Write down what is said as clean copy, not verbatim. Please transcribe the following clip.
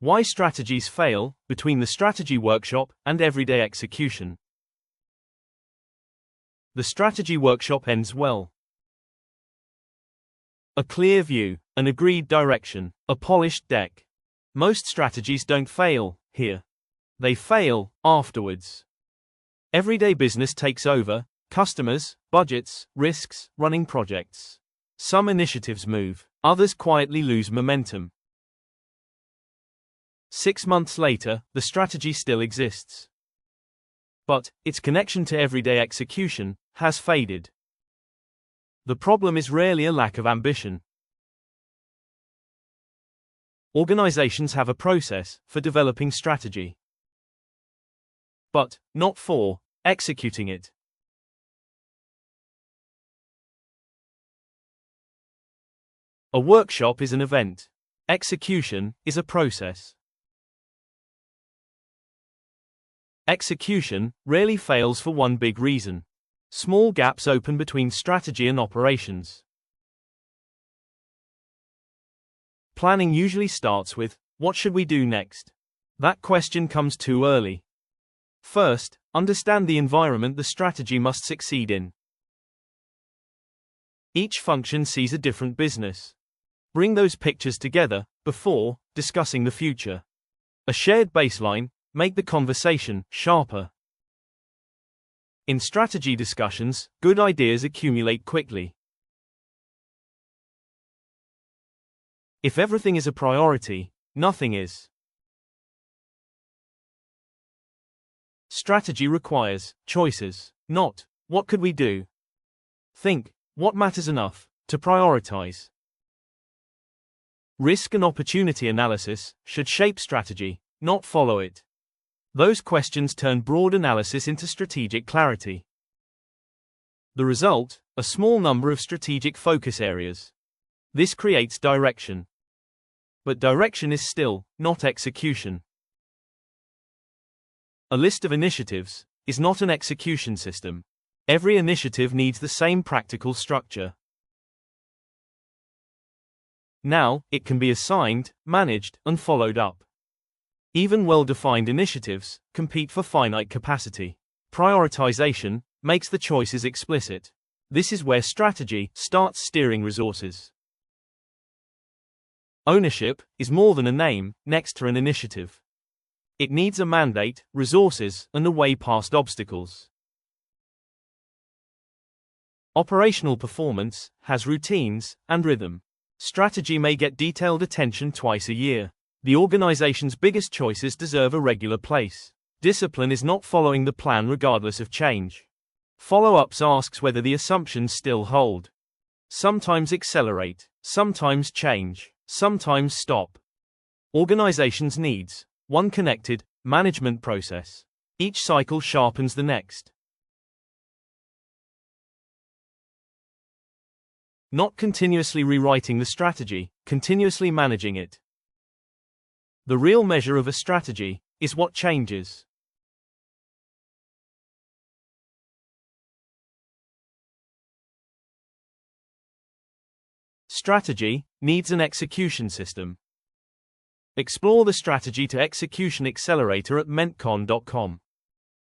Why strategies fail, between the strategy workshop and everyday execution. The strategy workshop ends well. A clear view, an agreed direction, a polished deck. Most strategies don't fail here. They fail afterwards. Everyday business takes over, customers, budgets, risks, running projects. Some initiatives move, others quietly lose momentum. 6 months later, the strategy still exists. But its connection to everyday execution has faded. The problem is rarely a lack of ambition. Organizations have a process for developing strategy, but not for executing it. A workshop is an event. Execution is a process. Execution rarely fails for one big reason. Small gaps open between strategy and operations. Planning usually starts with, what should we do next? That question comes too early. First, understand the environment the strategy must succeed in. Each function sees a different business. Bring those pictures together before discussing the future. A shared baseline, make the conversation sharper. In strategy discussions, good ideas accumulate quickly. If everything is a priority, nothing is. Strategy requires choices, not what could we do. Think, what matters enough to prioritize. Risk and opportunity analysis should shape strategy, not follow it. Those questions turn broad analysis into strategic clarity. The result, a small number of strategic focus areas. This creates direction. But direction is still not execution. A list of initiatives is not an execution system. Every initiative needs the same practical structure. Now, it can be assigned, managed, and followed up. Even well-defined initiatives compete for finite capacity. Prioritization makes the choices explicit. This is where strategy starts steering resources. Ownership is more than a name next to an initiative. It needs a mandate, resources, and a way past obstacles. Operational performance has routines and rhythm. Strategy may get detailed attention twice a year. The organization's biggest choices deserve a regular place. Discipline is not following the plan regardless of change. Follow-ups asks whether the assumptions still hold. Sometimes accelerate, sometimes change, sometimes stop. Organizations needs one connected management process. Each cycle sharpens the next. Not continuously rewriting the strategy, continuously managing it. The real measure of a strategy is what changes. Strategy needs an execution system. Explore the Strategy to Execution Accelerator at mentcon.com.